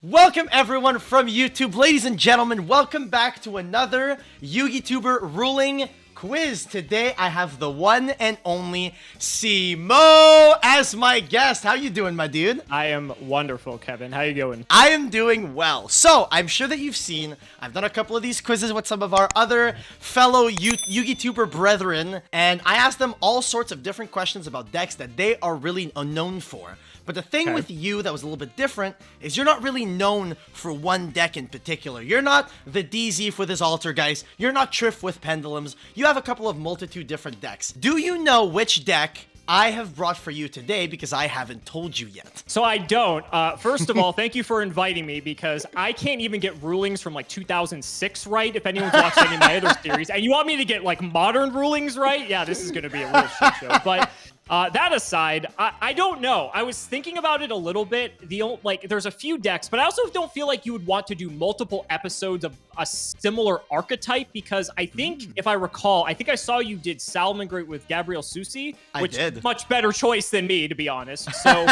Welcome everyone from YouTube, ladies and gentlemen, welcome back to another YouTuber ruling quiz. Today I have the one and only CIMOOOOOOO as my guest. How you doing, my dude? I am wonderful, Kevin. How you doing? I am doing well. So, I'm sure that you've seen, I've done a couple of these quizzes with some of our other fellow YouTuber brethren, and I asked them all sorts of different questions about decks that they are really unknown for. But the thing with you that was a little bit different is you're not really known for one deck in particular. You're not the DZ with his Altergeist. You're not Triff with Pendulums. You have a couple of multitude different decks. Do you know which deck I have brought for you today, because I haven't told you yet? So I don't. First of all, thank you for inviting me, because I can't even get rulings from like 2006 right if anyone's watched any of my other series. And you want me to get like modern rulings right? Yeah, this is going to be a real shit show. But that aside, I don't know. I was thinking about it a little bit. There's a few decks, but I also don't feel like you would want to do multiple episodes of a similar archetype, because I think, if I recall, I think I saw you did Salamangreat with Gabriel Susi, which is much better choice than me, to be honest. So,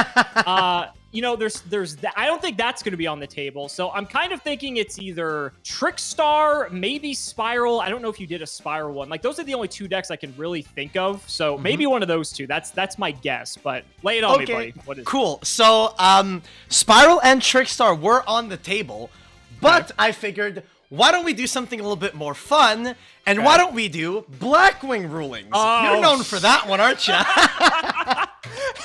you know, there's that. I don't think that's going to be on the table. So I'm kind of thinking it's either Trickstar, maybe Spiral. I don't know if you did a Spiral one. Like, those are the only two decks I can really think of. So maybe one of those two. That's my guess. But lay it on me, buddy. What is cool. So Spiral and Trickstar were on the table, but I figured, why don't we do something a little bit more fun? And why don't we do Blackwing rulings? You're known for that one, aren't you?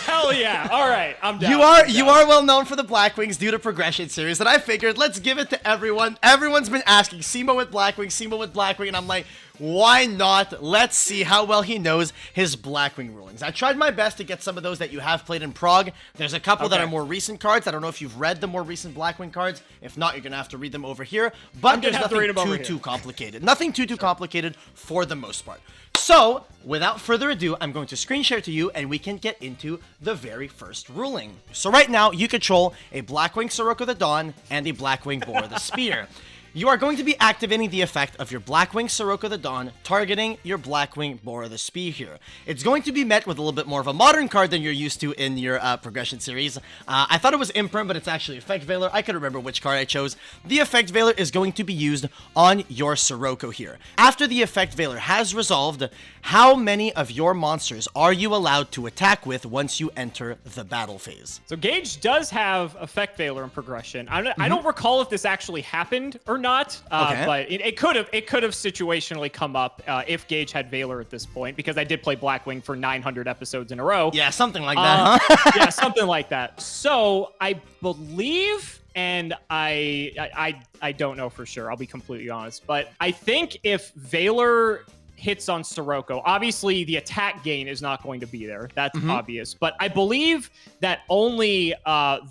Hell yeah. All right, I'm down. You are well known for the Blackwings due to Progression series, and I figured, let's give it to everyone. Everyone's been asking, CIMOOOOOO with Blackwing, CIMOOOOOO with Blackwing, and I'm like, why not? Let's see how well he knows his Blackwing rulings. I tried my best to get some of those that you have played in Prague. There's a couple that are more recent cards. I don't know if you've read the more recent Blackwing cards. If not, you're going to have to read them over here. But there's nothing too complicated. Nothing too complicated for the most part. So, without further ado, I'm going to screen share to you, and we can get into the very first ruling. So right now, you control a Blackwing Sirocco the Dawn and a Blackwing Boar the Spear. You are going to be activating the effect of your Blackwing Sirocco the Dawn, targeting your Blackwing Boar the Spear here. It's going to be met with a little bit more of a modern card than you're used to in your Progression series. I thought it was Imprint, but it's actually Effect Veiler. I couldn't remember which card I chose. The Effect Veiler is going to be used on your Sirocco here. After the Effect Veiler has resolved, how many of your monsters are you allowed to attack with once you enter the battle phase? So Gage does have Effect Veiler in Progression. I don't recall if this actually happened or not, but it could have situationally come up if Gage had Veiler at this point, because I did play Blackwing for 900 episodes in a row. Yeah, something like that, huh? Yeah, something like that. So I believe, and I don't know for sure, I'll be completely honest, but I think if Veiler hits on Sirocco, obviously the attack gain is not going to be there. That's obvious. But I believe that only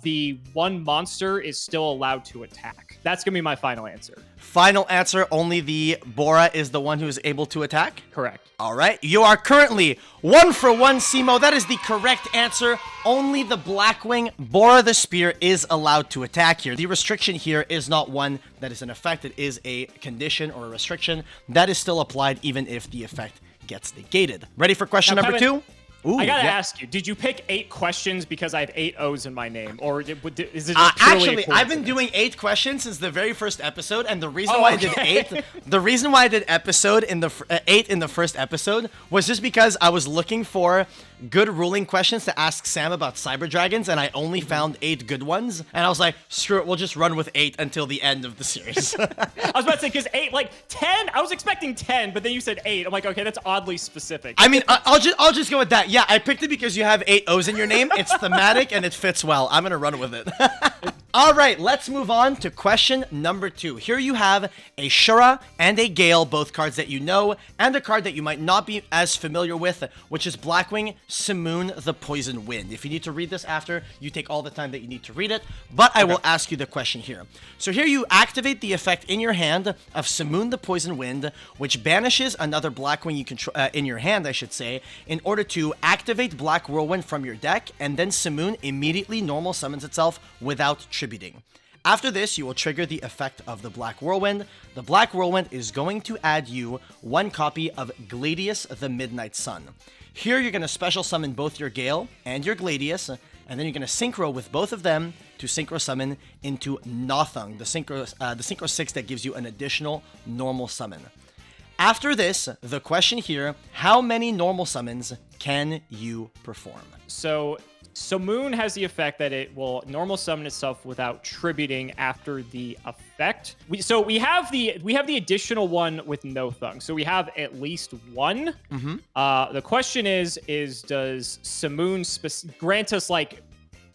the one monster is still allowed to attack. That's going to be my final answer. Final answer, only the Bora is the one who is able to attack? Correct. All right, you are currently 1 for 1, CIMOOOOOO. That is the correct answer. Only the Blackwing Bora the Spear is allowed to attack here. The restriction here is not one that is an effect. It is a condition or a restriction that is still applied even if the effect gets negated. Ready for question number 2? Ooh, I gotta ask you, did you pick 8 questions because I have 8 O's in my name, or is it just actually, I've been doing 8 questions since the very first episode, and the reason why I did 8, the reason why I did 8 in the first episode was just because I was looking for good ruling questions to ask Sam about Cyber Dragons, and I only found 8 good ones, and I was like, screw it, we'll just run with 8 until the end of the series. I was about to say, because 8, like 10, I was expecting 10, but then you said 8. I'm like, okay, that's oddly specific. I mean, I'll just go with that. Yeah, I picked it because you have 8 O's in your name. It's thematic and it fits well. I'm gonna run with it. All right, let's move on to question number 2. Here you have a Shura and a Gale, both cards that you know, and a card that you might not be as familiar with, which is Blackwing Simoon the Poison Wind. If you need to read this after, you take all the time that you need to read it, but I will ask you the question here. So here you activate the effect in your hand of Simoon the Poison Wind, which banishes another Blackwing you control in your hand, I should say, in order to activate Black Whirlwind from your deck, and then Simoon immediately normal summons itself without tributing. After this, you will trigger the effect of the Black Whirlwind. The Black Whirlwind is going to add you 1 copy of Gladius the Midnight Sun. Here, you're going to special summon both your Gale and your Gladius, and then you're going to synchro with both of them to synchro summon into Nothung, the synchro 6 that gives you an additional normal summon. After this, the question here, how many normal summons can you perform? So Simoon has the effect that it will normal summon itself without tributing after the effect. We have the additional one with Nothung. So we have at least one. The question is does Simoon grant us like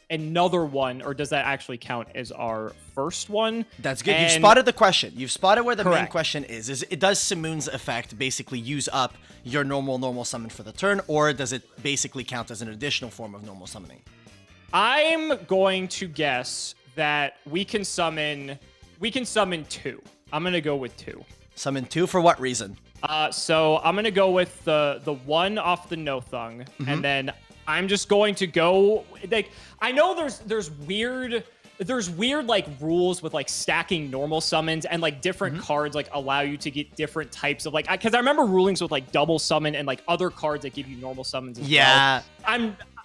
another one, or does that actually count as our first one? That's good. You've spotted the question. You've spotted where the main Correct. question is it does Simoon's effect basically use up your normal summon for the turn, or does it basically count as an additional form of normal summoning? I'm going to guess that we can summon 2. I'm gonna go with 2. Summon 2 for what reason? So I'm gonna go with the one off the Nothung, and then I'm just going to go like, I know there's weird like rules with like stacking normal summons, and like different cards like allow you to get different types of like, because I remember rulings with like double summon and like other cards that give you normal summons as well.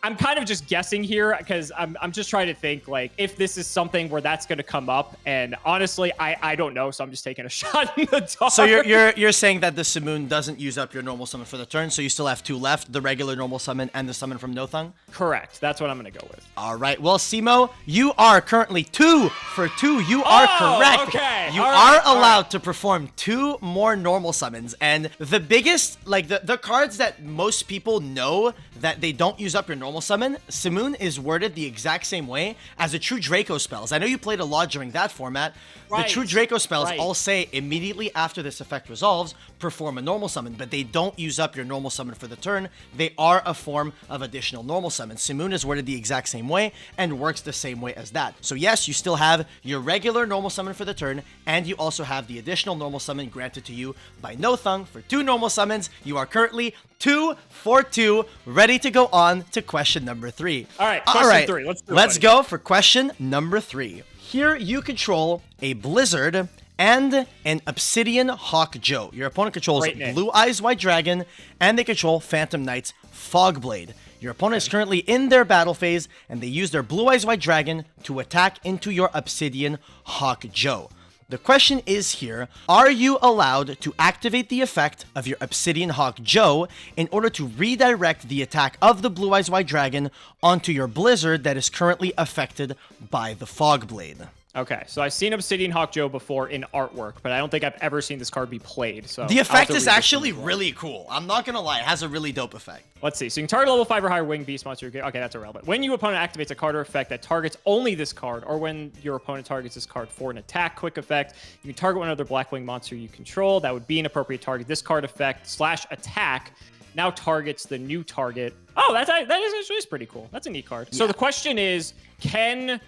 I'm kind of just guessing here because I'm just trying to think like if this is something where that's going to come up, and honestly I don't know, so I'm just taking a shot in the dark. So you're saying that the Simoon doesn't use up your normal summon for the turn, so you still have 2 left, the regular normal summon and the summon from Nothung? Correct. That's what I'm going to go with. All right. Well, Cimo, you are currently 2 for 2. You are correct. Okay. You are allowed to perform 2 more normal summons, and the biggest, like the cards that most people know that they don't use up your normal summon, Simoon is worded the exact same way as the True Draco spells. I know you played a lot during that format. Right. The True Draco spells all say immediately after this effect resolves, perform a normal summon, but they don't use up your normal summon for the turn. They are a form of additional normal summon. Simoon is worded the exact same way and works the same way as that. So yes, you still have your regular normal summon for the turn, and you also have the additional normal summon granted to you by Nothung for 2 normal summons. You are currently 2 for 2, ready to go on to question number 3. All right, question 3. Let's go for question number 3. Here you control a Blizzard and an Obsidian Hawk Joe. Your opponent controls Blue Eyes White Dragon, and they control Phantom Knight's Fogblade. Your opponent is currently in their battle phase, and they use their Blue Eyes White Dragon to attack into your Obsidian Hawk Joe. The question is here, are you allowed to activate the effect of your Obsidian Hawk Joe in order to redirect the attack of the Blue Eyes White Dragon onto your Blizzard that is currently affected by the Fogblade? Okay, so I've seen Obsidian Hawk Joe before in artwork, but I don't think I've ever seen this card be played. So the effect is actually really cool. I'm not gonna lie, it has a really dope effect. Let's see. So you can target level 5 or higher winged beast monster. Okay, that's irrelevant. When your opponent activates a card or effect that targets only this card, or when your opponent targets this card for an attack quick effect, you can target one other Blackwing monster you control. That would be an appropriate target. This card effect / attack now targets the new target. Oh, that is actually pretty cool. That's a neat card. Yeah. So the question is, can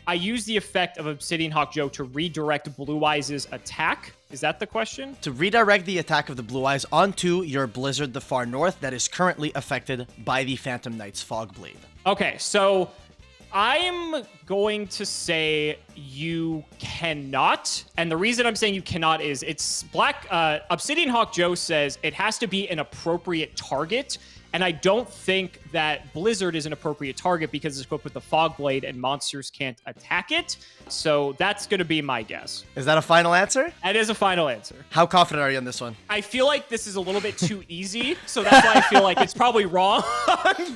I use the effect of Obsidian Hawk Joe to redirect Blue Eyes' attack? Is that the question? To redirect the attack of the Blue Eyes onto your Blizzard the Far North that is currently affected by the Phantom Knight's Fogblade. Okay, so I'm going to say you cannot. And the reason I'm saying you cannot is it's Obsidian Hawk Joe says it has to be an appropriate target. And I don't think that Blizzard is an appropriate target because it's equipped with the Fogblade and monsters can't attack it. So that's going to be my guess. Is that a final answer? That is a final answer. How confident are you on this one? I feel like this is a little bit too easy. So that's why I feel like it's probably wrong.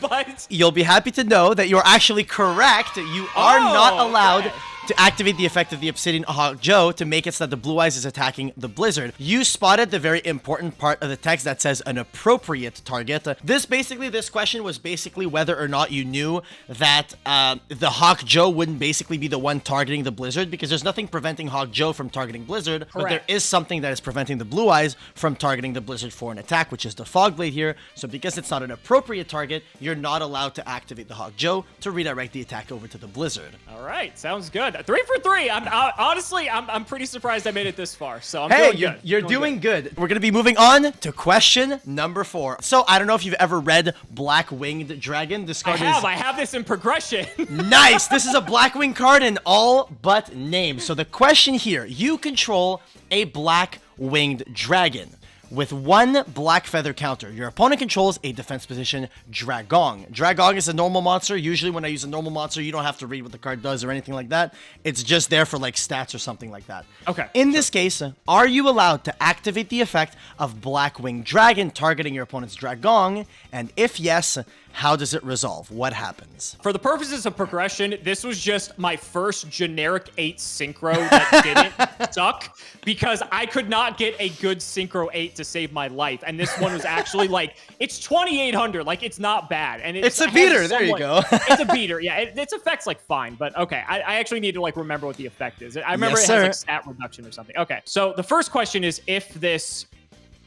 But you'll be happy to know that you're actually correct. You are not allowed to activate the effect of the Obsidian Hawk Joe to make it so that the Blue Eyes is attacking the Blizzard. You spotted the very important part of the text that says an appropriate target. This question was basically whether or not you knew that the Hawk Joe wouldn't basically be the one targeting the Blizzard, because there's nothing preventing Hawk Joe from targeting Blizzard, but there is something that is preventing the Blue Eyes from targeting the Blizzard for an attack, which is the Fogblade here. So because it's not an appropriate target, you're not allowed to activate the Hawk Joe to redirect the attack over to the Blizzard. All right, sounds good. 3 for 3. Honestly, I'm pretty surprised I made it this far. So I'm doing good. You're doing good. We're gonna be moving on to question number 4. So I don't know if you've ever read Black-Winged Dragon. This card I have this in progression. Nice. This is a Blackwing card in all but name. So the question here: you control a Black-Winged Dragon. with 1 black feather counter. Your opponent controls a defense position Dragon. Dragon is a normal monster. Usually when I use a normal monster, you don't have to read what the card does or anything like that. It's just there for like stats or something like that. Okay. In this case, are you allowed to activate the effect of Blackwing Dragon targeting your opponent's Dragon? And if yes, how does it resolve? What happens? For the purposes of progression, this was just my first generic 8 synchro that didn't suck because I could not get a good synchro 8 to save my life. And this one was actually like, it's 2,800. Like, it's not bad. And it's a beater. There you go. It's a beater. Yeah, its effect's like fine. But okay, I actually need to like remember what the effect is. I remember it has like stat reduction or something. Okay, so the first question is if this,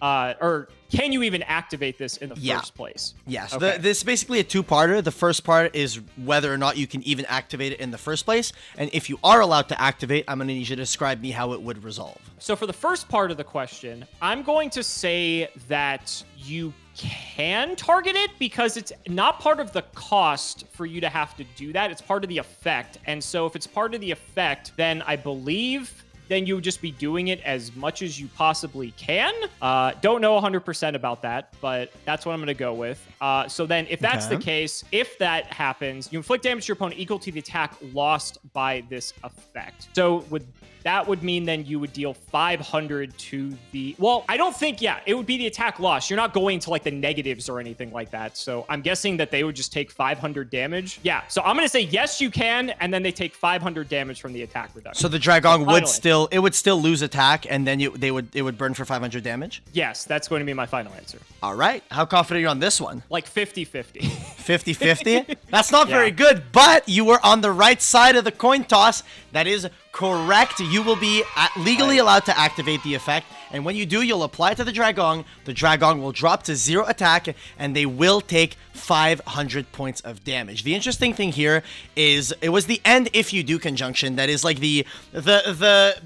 or can you even activate this in the first place? Yes. Okay. This is basically a two-parter. The first part is whether or not you can even activate it in the first place. And if you are allowed to activate, I'm going to need you to describe me how it would resolve. So for the first part of the question, I'm going to say that you can target it because it's not part of the cost for you to have to do that. It's part of the effect. And so if it's part of the effect, then I believe then you would just be doing it as much as you possibly can. Don't know 100% about that, but that's what I'm going to go with. So then if that's the case, if that happens, you inflict damage to your opponent equal to the attack lost by this effect. So that would mean then you would deal 500 to the... Well, I don't think, it would be the attack loss. You're not going to like the negatives or anything like that. So I'm guessing that they would just take 500 damage. Yeah, so I'm going to say yes, you can, and then they take 500 damage from the attack reduction. So the Dragon would still lose attack, and then it would burn for 500 damage? Yes, that's going to be my final answer. All right. How confident are you on this one? Like 50-50. 50-50? That's not very good, but you were on the right side of the coin toss. That is correct. You will be legally allowed to activate the effect, and when you do, you'll apply it to the Dragon. The Dragon will drop to 0 attack, and they will take 500 points of damage. The interesting thing here is it was the end if you do conjunction. That is like the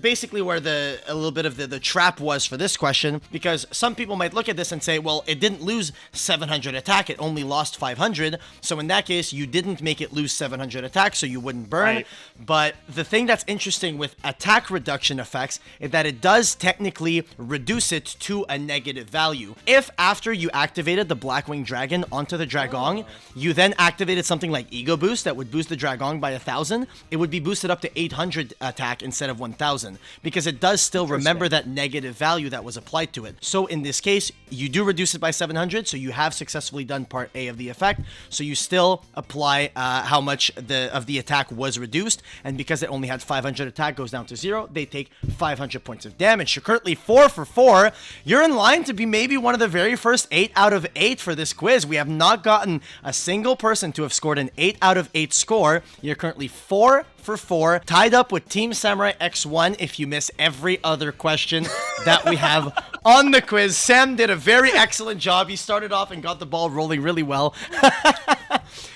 basically where a little bit of the trap was for this question, because some people might look at this and say, well, it didn't lose 700 attack, it only lost 500. So in that case, you didn't make it lose 700 attack, so you wouldn't burn. Right. But the thing that's interesting with attack reduction effects is that it does technically reduce it to a negative value. If after you activated the Blackwing Dragon onto the Dragon, you then activated something like Ego Boost that would boost the Dragon by 1,000, it would be boosted up to 800 attack instead of 1,000, because it does still remember that negative value that was applied to it. So in this case, you do reduce it by 700, so you have successfully done part A of the effect, so you still apply how much of the attack was reduced, and because it only had 500 attack goes down to 0, they take 500 points of damage. You're currently 4 for 4. You're in line to be maybe one of the very first 8 out of 8 for this quiz. We have not gotten a single person to have scored an 8 out of 8 score. You're currently 4 for 4, tied up with Team Samurai X1 if you miss every other question that we have on the quiz. Sam did a very excellent job. He started off and got the ball rolling really well.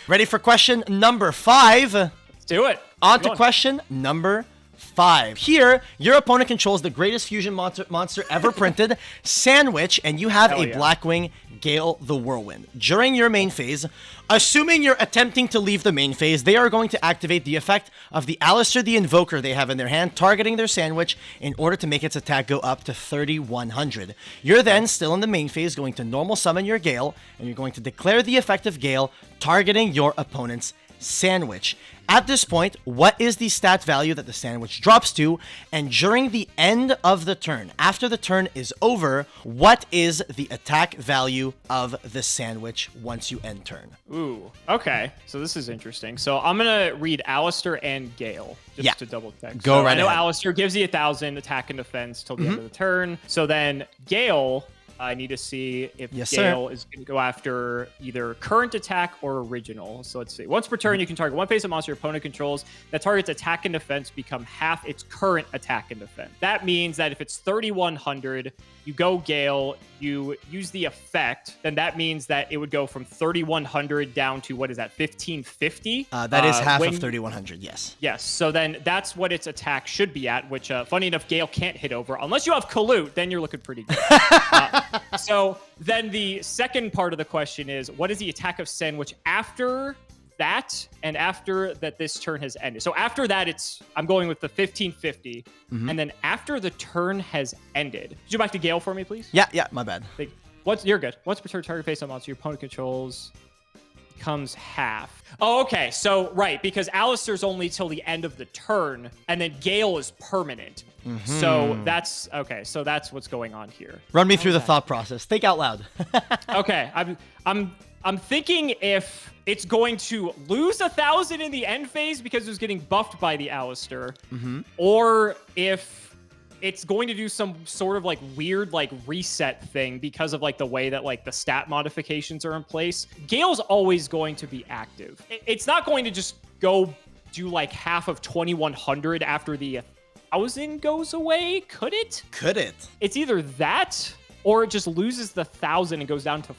Ready for question number 5? Let's do it. On to question number 5. Here, your opponent controls the greatest fusion monster ever printed, Sandwich, and you have a Blackwing Gale the Whirlwind. During your main phase, assuming you're attempting to leave the main phase, they are going to activate the effect of the Alistair the Invoker they have in their hand, targeting their Sandwich in order to make its attack go up to 3,100. You're then, still in the main phase, going to normal summon your Gale, and you're going to declare the effect of Gale, targeting your opponent's Sandwich. At this point, what is the stat value that the Sandwich drops to? And during the end of the turn, after the turn is over, what is the attack value of the Sandwich once you end turn? Ooh, okay. So this is interesting. So I'm going to read Alistair and Gale just to double check. Go right I know ahead. Alistair gives you 1,000 attack and defense till the end of the turn. So then Gale, I need to see if Gale is going to go after either current attack or original. So let's see. Once per turn, you can target one face of monster your opponent controls. That target's attack and defense become half its current attack and defense. That means that if it's 3,100, you go Gale, you use the effect, then that means that it would go from 3,100 down to, what is that, 1,550? That is half of 3,100, yes. Yes, so then that's what its attack should be at, which, funny enough, Gale can't hit over. Unless you have Kalut, then you're looking pretty good. So then the second part of the question is, what is the attack of Sandwich after that, and after that this turn has ended. So after that, I'm going with the 1550, and then after the turn has ended. Could you go back to Gale for me, please? Yeah, my bad. You're good. Once per turn, target face on monster your opponent controls becomes half. Oh, okay. So, right, because Alistair's only till the end of the turn, and then Gale is permanent. So that's okay. So that's what's going on here. Run me through the thought process. Think out loud. Okay, I'm thinking if it's going to lose 1,000 in the end phase because it was getting buffed by the Alistair, or if it's going to do some sort of like weird like reset thing because of like the way that like the stat modifications are in place. Gale's always going to be active. It's not going to just go do like half of 2100 after the 1,000 goes away. Could it? Could it? It's either that or it just loses the 1,000 and goes down to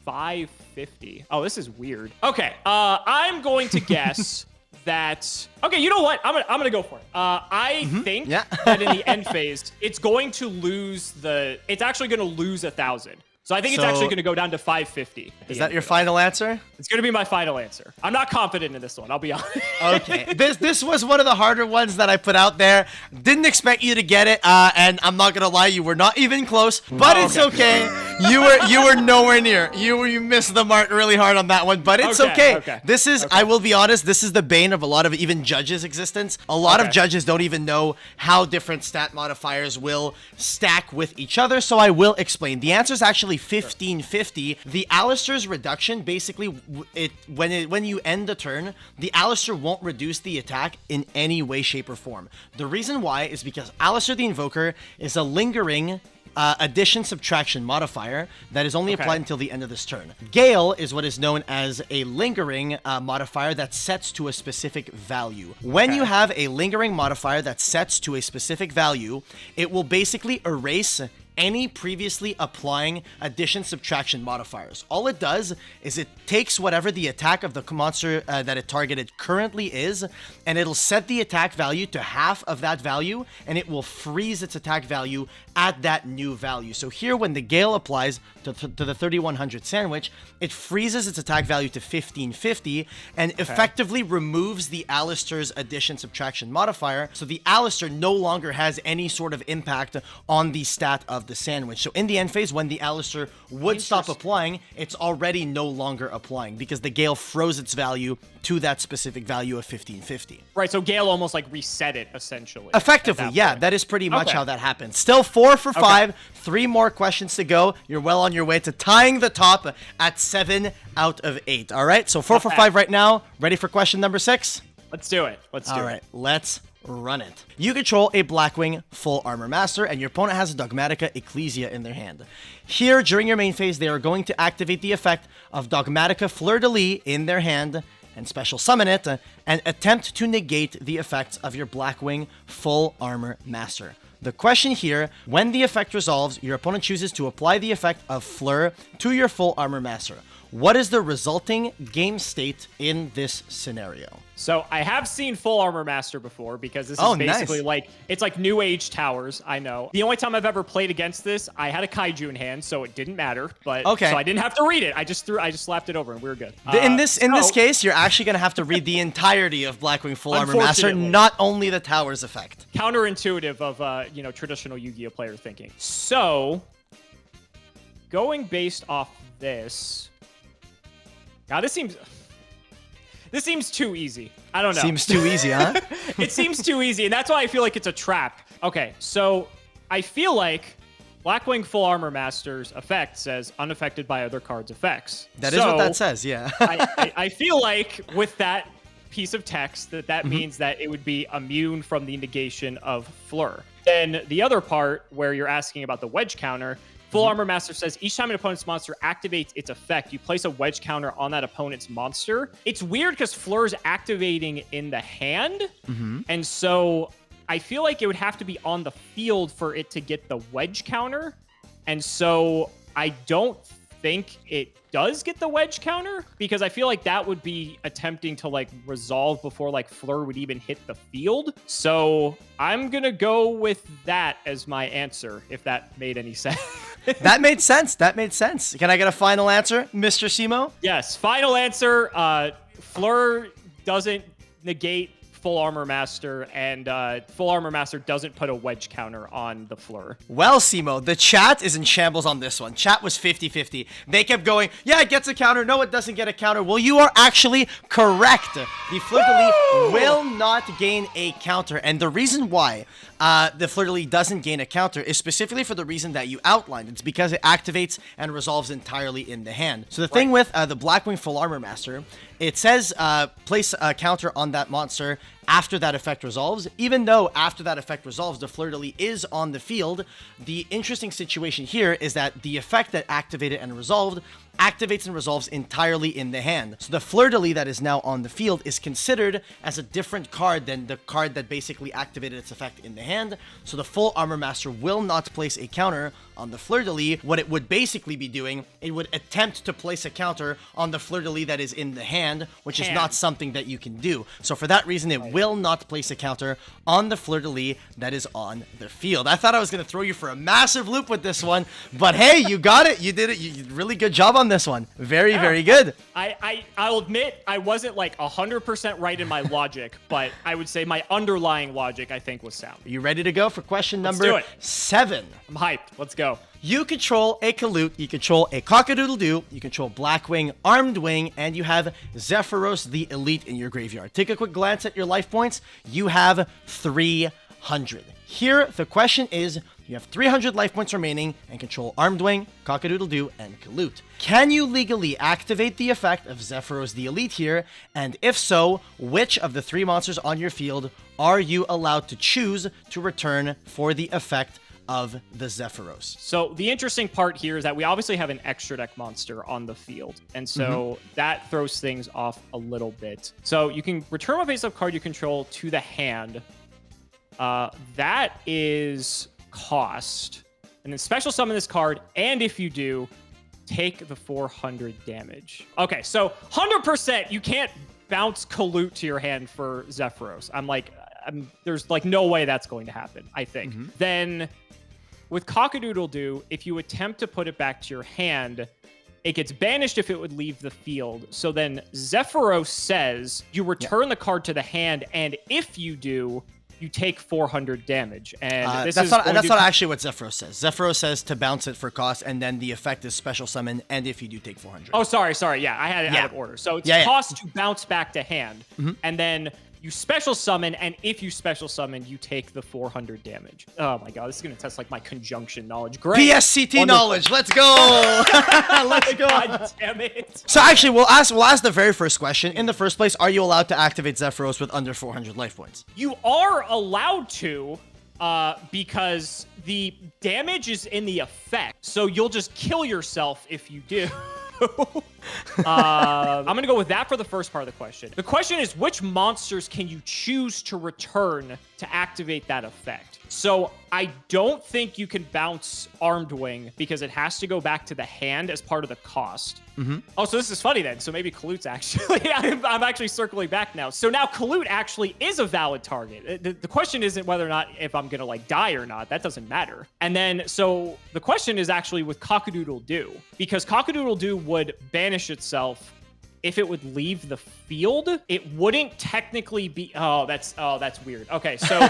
550. Oh, this is weird. Okay, I'm going to guess that. Okay, you know what? I'm gonna go for it. I think that in the end phase, it's going to lose the. It's actually going to lose 1,000. So I think it's actually going to go down to 550. Is that your final answer? It's going to be my final answer. I'm not confident in this one. I'll be honest. Okay. This was one of the harder ones that I put out there. Didn't expect you to get it. And I'm not going to lie, you were not even close. But it's okay. You were nowhere near. You missed the mark really hard on that one. But it's okay. This is, I will be honest, this is the bane of a lot of even judges' existence. A lot of judges don't even know how different stat modifiers will stack with each other. So I will explain. The answer is actually 1550. The Alistair's reduction, basically, when you end the turn, the Alistair won't reduce the attack in any way, shape, or form. The reason why is because Alistair the Invoker is a lingering addition-subtraction modifier that is only applied until the end of this turn. Gale is what is known as a lingering modifier that sets to a specific value. When you have a lingering modifier that sets to a specific value, it will basically erase any previously applying addition-subtraction modifiers. All it does is it takes whatever the attack of the monster that it targeted currently is, and it'll set the attack value to half of that value, and it will freeze its attack value at that new value. So here, when the Gale applies to the 3100 sandwich, it freezes its attack value to 1550, and effectively removes the Alistair's addition-subtraction modifier, so the Alistair no longer has any sort of impact on the stat of the sandwich. So in the end phase, when the Alistair would stop applying, it's already no longer applying because the Gale froze its value to that specific value of 1550. Right, so Gale almost like reset it essentially. Effectively, yeah, that is pretty much how that happens. Still 4 for 5, 3 more questions to go. You're well on your way to tying the top at 7 out of 8. All right, so 4 for 5 right now. Ready for question number 6? Let's do it. All right, let's run it. You control a Blackwing full armor master, and your opponent has a Dogmatica Ecclesia in their hand. Here, during your main phase, they are going to activate the effect of Dogmatica Fleur-de-Lis in their hand and special summon it, and attempt to negate the effects of your Blackwing full armor master. The question here, when the effect resolves, your opponent chooses to apply the effect of Fleur to your full armor master. What is the resulting game state in this scenario? So I have seen Full Armor Master before because this is basically like, it's like New Age towers, I know. The only time I've ever played against this, I had a Kaiju in hand, so it didn't matter. But so I didn't have to read it. I just slapped it over and we were good. In this case, you're actually going to have to read the entirety of Blackwing Full Armor Master, not only the towers effect. Counterintuitive of traditional Yu-Gi-Oh player thinking. So going based off this, now this seems too easy. I don't know. Seems too easy, huh? It seems too easy, and that's why I feel like it's a trap. Okay, so I feel like Blackwing Full Armor Master's effect says unaffected by other cards' effects. That is what that says, yeah. I feel like with that piece of text that means that it would be immune from the negation of Fleur. Then the other part where you're asking about the wedge counter, Full Armor Master says each time an opponent's monster activates its effect, you place a wedge counter on that opponent's monster. It's weird because Fleur's activating in the hand, and so I feel like it would have to be on the field for it to get the wedge counter, and so I don't think it does get the wedge counter because I feel like that would be attempting to like resolve before like Fleur would even hit the field. So I'm gonna go with that as my answer, if that made any sense. That made sense. Can I get a final answer, Mr. Simo? Yes, final answer. Fleur doesn't negate Full Armor Master, and Full Armor Master doesn't put a wedge counter on the Fleur. Well, Simo, the chat is in shambles on this one. Chat was 50-50. They kept going, yeah, it gets a counter. No, it doesn't get a counter. Well, you are actually correct. The Fleur-de-Lis will not gain a counter. And the reason why the Fleur-de-Lis doesn't gain a counter is specifically for the reason that you outlined. It's because it activates and resolves entirely in the hand. So the thing with the Blackwing Full Armor Master, it says place a counter on that monster after that effect resolves. Even though after that effect resolves, the Fleur-de-Lis is on the field, the interesting situation here is that the effect that activated and resolved activates and resolves entirely in the hand. So the Fleur-de-Lis that is now on the field is considered as a different card than the card that basically activated its effect in the hand. So the Full Armor Master will not place a counter on the Fleur-de-Lis. What it would basically be doing, it would attempt to place a counter on the Fleur-de-Lis that is in the hand, which is not something that you can do. So for that reason, it will not place a counter on the Fleur-de-Lis that is on the field. I thought I was going to throw you for a massive loop with this one, but hey, you got it. You did it. You did a really good job on this one. Very, very good. I'll admit I wasn't like 100% right in my logic, but I would say my underlying logic I think was sound. Are you ready to go for question number 7? I'm hyped. Let's go. You control a Kalut, you control a Cockadoodle-Doo, you control Blackwing, Armed Wing, and you have Zephyros the Elite in your graveyard. Take a quick glance at your life points. You have 300. Here, the question is, you have 300 life points remaining and control Armed Wing, Cockadoodle-Doo, and Kalut. Can you legally activate the effect of Zephyros the Elite here? And if so, which of the 3 monsters on your field are you allowed to choose to return for the effect of the Zephyros? So the interesting part here is that we obviously have an extra deck monster on the field, and so that throws things off a little bit. So you can return a face-up card you control to the hand. That is cost, and then special summon this card, and if you do, take the 400 damage. Okay, so 100% you can't bounce Kalut to your hand for Zephyros. There's like no way that's going to happen, I think. Then with Cockadoodle-Doo, if you attempt to put it back to your hand, it gets banished if it would leave the field. So then Zephyros says you return the card to the hand, and if you do, you take 400 damage. And that's not actually what Zephyros says. Zephyros says to bounce it for cost, and then the effect is special summon, and if you do, take 400. Oh, sorry. Yeah, I had it out of order. So it's cost to bounce back to hand, and then you special summon, and if you special summon, you take the 400 damage. Oh my god, this is going to test like my conjunction knowledge. Great. PSCT knowledge. Let's go. Let's go. God damn it. So actually, we'll ask the very first question. In the first place, are you allowed to activate Zephyros with under 400 life points? You are allowed to, because the damage is in the effect. So you'll just kill yourself if you do. I'm going to go with that for the first part of the question. The question is, which monsters can you choose to return to activate that effect? So I don't think you can bounce Armed Wing because it has to go back to the hand as part of the cost. Oh, so this is funny then. So maybe Kalut's actually, I'm actually circling back now. So now Kalut actually is a valid target. The question isn't whether or not if I'm going to like die or not. That doesn't matter. And then, so the question is actually with Cockadoodle-Doo, because Cockadoodle-Doo would banish itself if it would leave the field. It wouldn't technically be. Oh, that's weird. Okay, so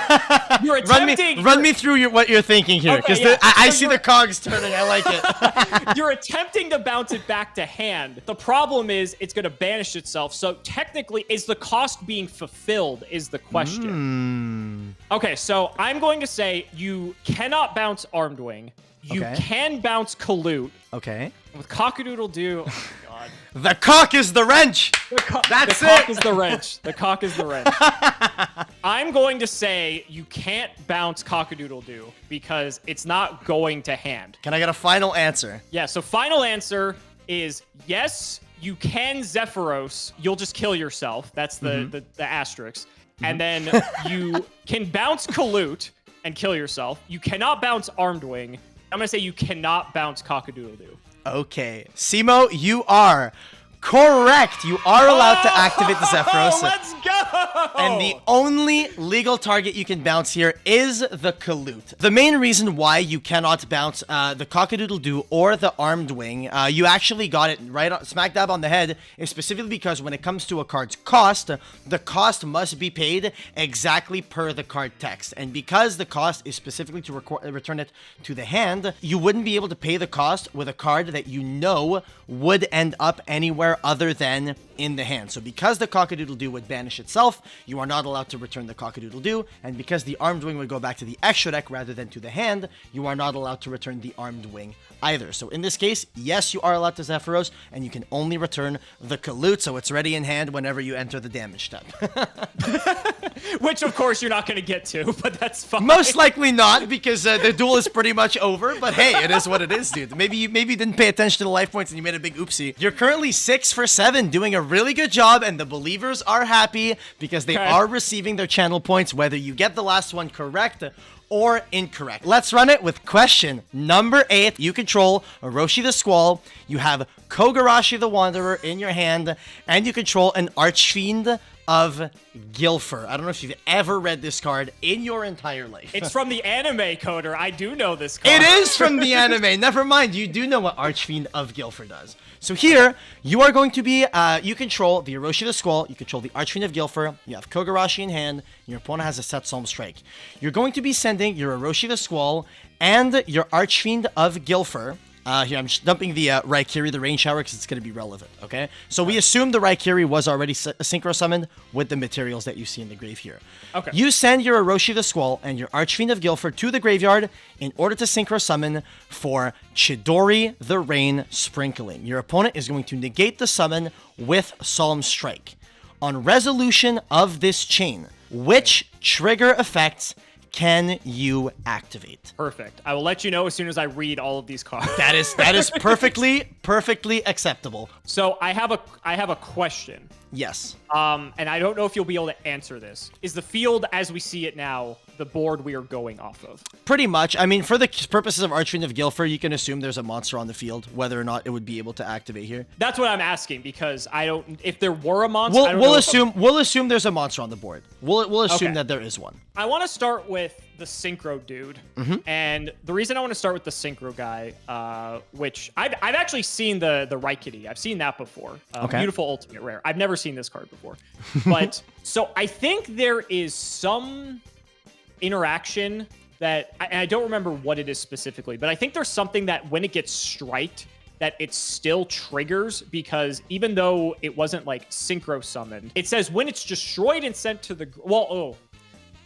you're attempting. Run me through what you're thinking here, because I see the cogs turning. I like it. You're attempting to bounce it back to hand. The problem is it's going to banish itself. So technically, is the cost being fulfilled? Is the question. Okay, so I'm going to say you cannot bounce Armed Wing. You can bounce Kalut. Okay. With Cockadoodle-Doo. Oh my god. The cock is the wrench. That's it. The cock is the wrench. The cock is the wrench. I'm going to say you can't bounce Cockadoodle-Doo because it's not going to hand. Can I get a final answer? Yeah, so final answer is yes, you can Zephyros. You'll just kill yourself. That's the asterisk. And then you can bounce Kalut and kill yourself. You cannot bounce Armed Wing. I'm going to say you cannot bounce Cockadoodle-Doo. Okay. Simo, you are Correct. You are allowed to activate the Zephyros. Let's go. And the only legal target you can bounce here is the Kalute. The main reason why you cannot bounce the Cock-a-doodle-doo or the Armed Wing, you actually got it right on, smack dab on the head, is specifically because when it comes to a card's cost, the cost must be paid exactly per the card text. And because the cost is specifically to return it to the hand, you wouldn't be able to pay the cost with a card that you know would end up anywhere other than in the hand. So because the Cock-a-doodle-doo would banish itself, you are not allowed to return the Cock-a-doodle-doo, and because the Armed Wing would go back to the extra deck rather than to the hand, you are not allowed to return the Armed Wing either. So in this case, yes, you are allowed to Zephyros, and you can only return the Kalute, so it's ready in hand whenever you enter the damage step. Which, of course, you're not going to get to, but that's fine. Most likely not, because the duel is pretty much over, but hey, it is what it is, dude. Maybe you didn't pay attention to the life points and you made a big oopsie. You're currently 6 for 7, doing a really good job, and the believers are happy because they are receiving their channel points, whether you get the last one correct or incorrect. Let's run it with question number 8. You control Orochi the Squall, you have Kogarashi the Wanderer in your hand, and you control an Archfiend of Gilfer. I don't know if you've ever read this card in your entire life. It's from the anime, Coder. I do know this card. It is from the anime. Never mind. You do know what Archfiend of Gilfer does. So here, you are going to be, you control the Orochi the Squall, you control the Archfiend of Gilfer, you have Kogarashi in hand, and your opponent has a set Psalm Strike. You're going to be sending your Orochi the Squall and your Archfiend of Gilfer. Here, I'm just dumping the Raikiri, the Rain Shower, because it's going to be relevant, okay? So we assume the Raikiri was already synchro summoned with the materials that you see in the grave here. Okay. You send your Orochi the Squall and your Archfiend of Gilfer to the graveyard in order to synchro summon for Chidori the Rain Sprinkling. Your opponent is going to negate the summon with Solemn Strike. On resolution of this chain, which trigger effects can you activate? Perfect. I will let you know as soon as I read all of these cards. That is perfectly acceptable. So I have a question. Yes. And I don't know if you'll be able to answer this. Is the field as we see it now the board we are going off of? Pretty much. I mean, for the purposes of Archfiend of Gilfer, you can assume there's a monster on the field, whether or not it would be able to activate here. That's what I'm asking, because I don't. If there were a monster, we'll assume there's a monster on the board. We'll assume that there is one. I want to start with the synchro dude, and the reason I want to start with the synchro guy, which I've actually seen the Raikiri. I've seen that before. Beautiful ultimate rare. I've never seen this card before, but so I think there is some interaction that I don't remember what it is specifically, but I think there's something that when it gets striked, that it still triggers, because even though it wasn't like synchro summoned, it says when it's destroyed and sent to the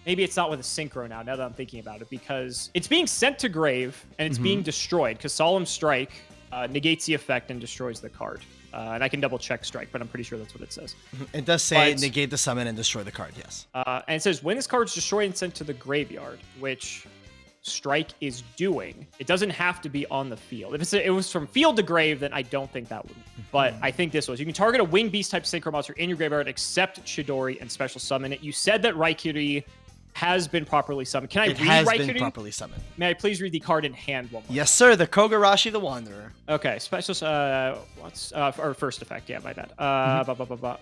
maybe it's not with a synchro now that I'm thinking about it, because it's being sent to grave and it's being destroyed, because Solemn Strike negates the effect and destroys the card. And I can double check strike, but I'm pretty sure that's what it says. It does say negate the summon and destroy the card, yes. And it says when this card is destroyed and sent to the graveyard, which strike is doing. It doesn't have to be on the field. If it was from field to grave, then I don't think that would. But I think this was. You can target a winged beast type synchro monster in your graveyard, except Chidori, and special summon it. You said that Raikiri has been properly summoned. Can I read Raikiri? It has been properly summoned. May I please read the card in hand one more? Yes, sir. The Kogarashi the Wanderer. Okay. Special, or first effect. Yeah, my bad.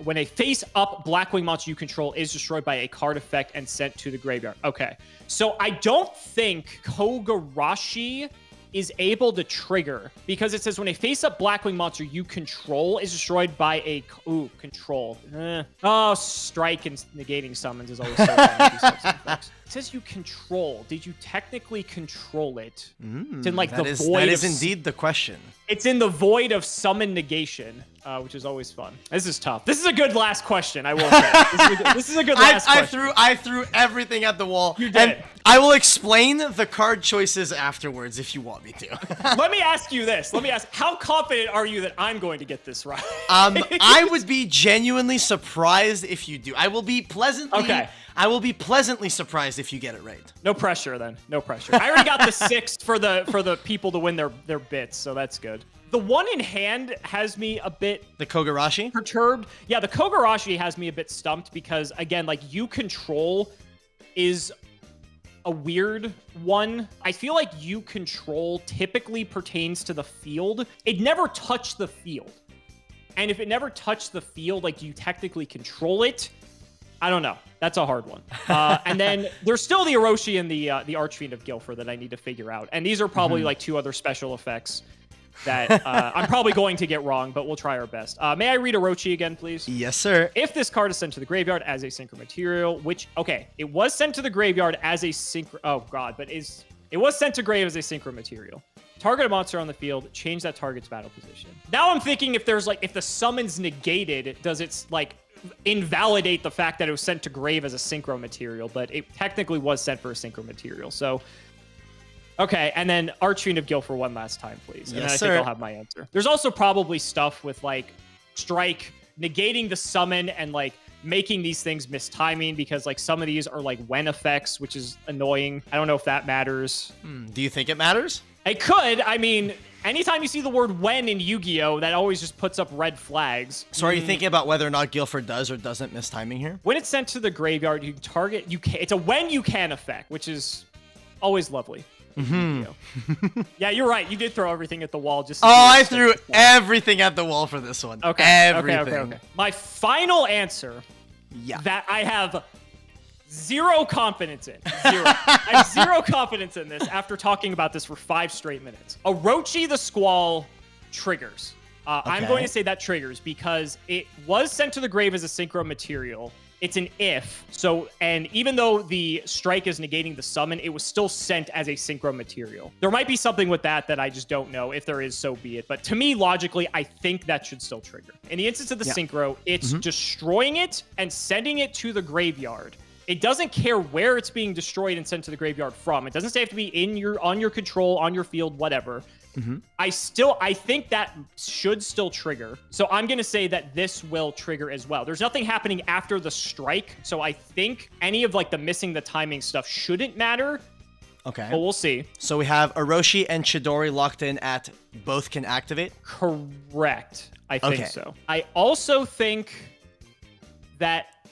When a face-up Blackwing monster you control is destroyed by a card effect and sent to the graveyard. Okay. So I don't think Kogarashi is able to trigger, because it says when a face-up Blackwing monster you control is destroyed by a control. Strike and negating summons is always so bad. It says you control. Did you technically control it? It's in like the void. That is indeed the question. It's in the void of summon negation, which is always fun. This is tough. This is a good last question, I will say. This is a good last question. I threw everything at the wall. You did. And I will explain the card choices afterwards if you want me to. Let me ask you this. How confident are you that I'm going to get this right? I would be genuinely surprised if you do. I will be pleasantly surprised if you get it right. No pressure then. No pressure. I already got the 6 for the people to win their bits, so that's good. The one in hand has me a bit... The Kogarashi? Perturbed. Yeah, the Kogarashi has me a bit stumped because, again, like, you control is a weird one. I feel like you control typically pertains to the field. It never touched the field. And if it never touched the field, like, do you technically control it? I don't know. That's a hard one. And then there's still the Orochi and the Archfiend of Guilford that I need to figure out. And these are probably like 2 other special effects that I'm probably going to get wrong, but we'll try our best. May I read Orochi again, please? Yes, sir. If this card is sent to the graveyard as a synchro material, which, okay, it was sent to the graveyard as a synchro, oh god, but it was sent to grave as a synchro material. Target a monster on the field, change that target's battle position. Now I'm thinking if there's like, if the summon's negated, does it like invalidate the fact that it was sent to grave as a synchro material, but it technically was sent for a synchro material. So, okay, and then Archfiend of Guilford one last time, please. And yes, then I think I'll have my answer. There's also probably stuff with like strike, negating the summon and like making these things miss timing because like some of these are like when effects, which is annoying. I don't know if that matters. Do you think it matters? It could. I mean, anytime you see the word when in Yu-Gi-Oh, that always just puts up red flags. So are you thinking about whether or not Guilford does or doesn't miss timing here? When it's sent to the graveyard, you target, it's a when you can effect, which is always lovely. Yeah, you're right. You did throw everything at the wall. Just I threw everything at the wall for this one. Okay. Everything. Okay. My final answer that I have zero confidence in. Zero. I have zero confidence in this after talking about this for 5 straight minutes. Orochi the Squall triggers. I'm going to say that triggers because it was sent to the grave as a synchro material. It's an if. So, and even though the strike is negating the summon, it was still sent as a synchro material. There might be something with that I just don't know. If there is, so be it. But to me, logically, I think that should still trigger. In the instance of the synchro, it's destroying it and sending it to the graveyard. It doesn't care where it's being destroyed and sent to the graveyard from. It doesn't say it have to be on your control, on your field, whatever. I think that should still trigger. So I'm going to say that this will trigger as well. There's nothing happening after the strike. So I think any of like the missing the timing stuff shouldn't matter. Okay. But we'll see. So we have Orochi and Chidori locked in at both can activate? Correct. I think so. I also think that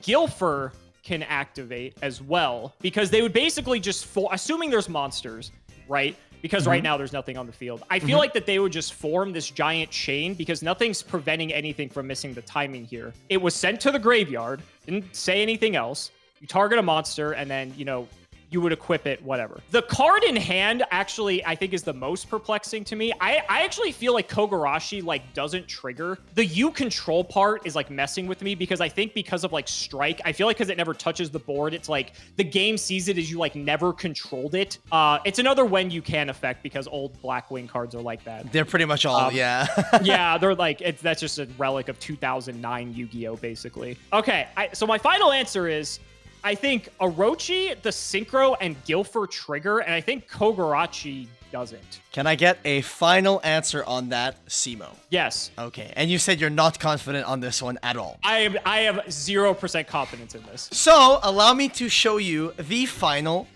Guilford can activate as well because they would basically just assuming there's monsters, right? Because right now there's nothing on the field. I feel like that they would just form this giant chain because nothing's preventing anything from missing the timing here. It was sent to the graveyard, didn't say anything else. You target a monster and then, you know, you would equip it, whatever. The card in hand actually, I think, is the most perplexing to me. I actually feel like Kogarashi, like, doesn't trigger. The you control part is, like, messing with me because I think because of, like, strike, I feel like because it never touches the board, it's like the game sees it as you, like, never controlled it. It's another when you can effect because old Blackwing cards are like that. They're pretty much all, yeah. Yeah, they're like, that's just a relic of 2009 Yu-Gi-Oh, basically. Okay, so my final answer is, I think Orochi, the Synchro, and Guilford trigger, and I think Kogarashi doesn't. Can I get a final answer on that, Simo? Yes. Okay, and you said you're not confident on this one at all. I have 0% confidence in this. So, allow me to show you the final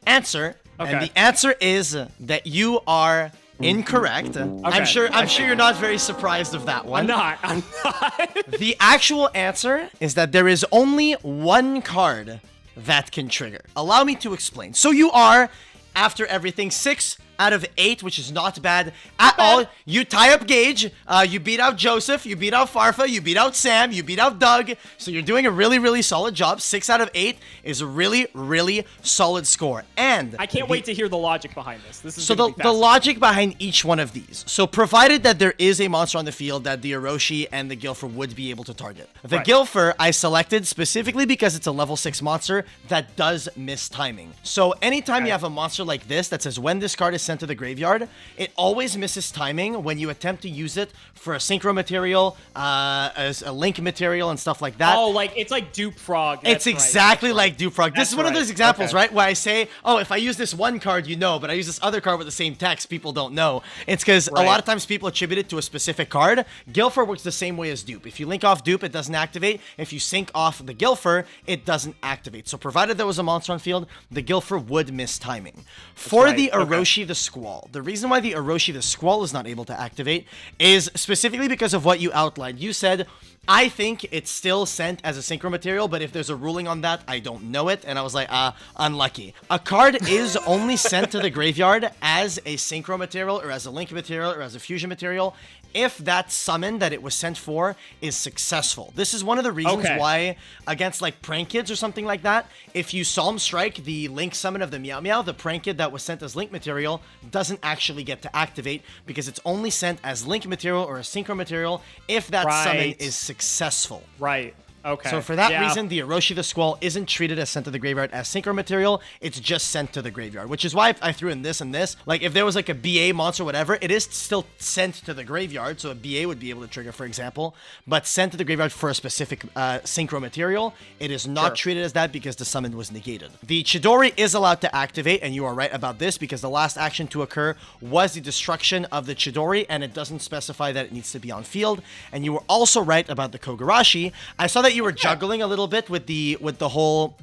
answer. Okay. And the answer is that you are incorrect. Okay. I'm sure you're not very surprised of that one. I'm not. The actual answer is that there is only one card that can trigger. Allow me to explain. So you are, after everything, 6 out of 8, which is not bad at all. You tie up Gage, you beat out Joseph, you beat out Farfa, you beat out Sam, you beat out Doug. So you're doing a really, really solid job. 6 out of 8 is a really, really solid score. And I can't wait to hear the logic behind this. This is so the logic behind each one of these. So provided that there is a monster on the field that the Orochi and the Guilford would be able to target. The Guilford I selected specifically because it's a level 6 monster that does miss timing. So anytime you have a monster like this that says when this card is sent to the graveyard, it always misses timing when you attempt to use it for a synchro material, as a link material and stuff like that. Oh, like it's like Dupe Frog. It's exactly like Dupe Frog. This is one of those examples, right, where I say, oh, if I use this one card, you know, but I use this other card with the same text, people don't know. It's because a lot of times people attribute it to a specific card. Guilford works the same way as Dupe. If you link off Dupe, it doesn't activate. If you sync off the Guilford, it doesn't activate. So provided there was a monster on field, the Guilford would miss timing. For the Orochi, the Squall. The reason why the Orochi the Squall is not able to activate is specifically because of what you outlined. You said, I think it's still sent as a synchro material, but if there's a ruling on that, I don't know it. And I was like, unlucky. A card is only sent to the graveyard as a synchro material or as a link material or as a fusion material if that summon that it was sent for is successful. This is one of the reasons why against like Prank Kids or something like that, if you Psalm Strike the link summon of the Meow Meow, the Prank Kid that was sent as link material doesn't actually get to activate because it's only sent as link material or a synchro material if that summon is successful. Right. Okay. So for that reason, the Orochi the Squall isn't treated as sent to the graveyard as synchro material. It's just sent to the graveyard, which is why I threw in this and this. Like if there was like a BA monster or whatever, it is still sent to the graveyard. So a BA would be able to trigger, for example, but sent to the graveyard for a specific synchro material. It is not treated as that because the summon was negated. The Chidori is allowed to activate, and you are right about this because the last action to occur was the destruction of the Chidori, and it doesn't specify that it needs to be on field. And you were also right about the Kogarashi. I saw that you were juggling a little bit with the whole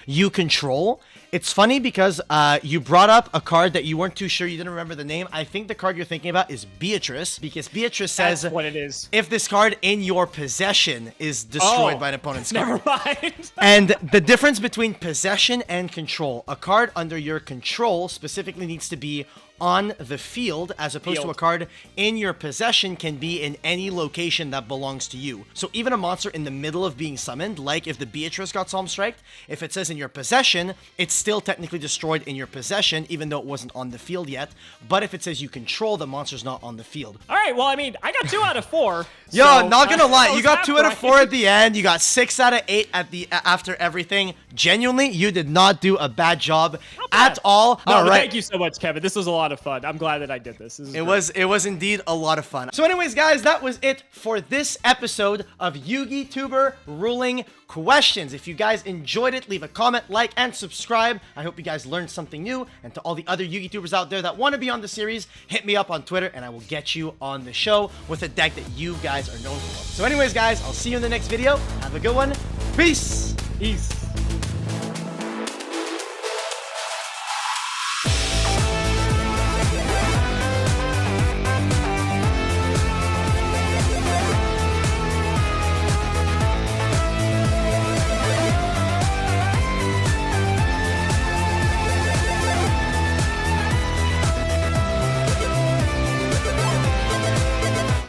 you control. It's funny because you brought up a card that you weren't too sure, you didn't remember the name. I think the card you're thinking about is Beatrice, because Beatrice says that's what it is. If this card in your possession is destroyed by an opponent's card. Never mind. And the difference between possession and control, a card under your control specifically needs to be on the field, as opposed to a card in your possession can be in any location that belongs to you. So even a monster in the middle of being summoned, like if the Beatrice got Psalm Striked, if it says in your possession, it's still technically destroyed in your possession, even though it wasn't on the field yet. But if it says you control, the monster's not on the field. All right, well, I mean, I got 2 out of 4. Yo, so, not gonna lie, you got 2 out of right. 4 at the end. You got 6 out of 8 at the after everything. Genuinely, you did not do a bad job at all. No, all right. Thank you so much, Kevin. This was a lot of fun. I'm glad that I did this. It was indeed a lot of fun. So anyways, guys, that was it for this episode of Yugi Tuber Ruling Questions. If you guys enjoyed it, leave a comment, like, and subscribe. I hope you guys learned something new. And to all the other Yugi Tubers out there that want to be on the series, hit me up on Twitter and I will get you on the show with a deck that you guys are known for. So anyways, guys, I'll see you in the next video. Have a good one. Peace. Peace.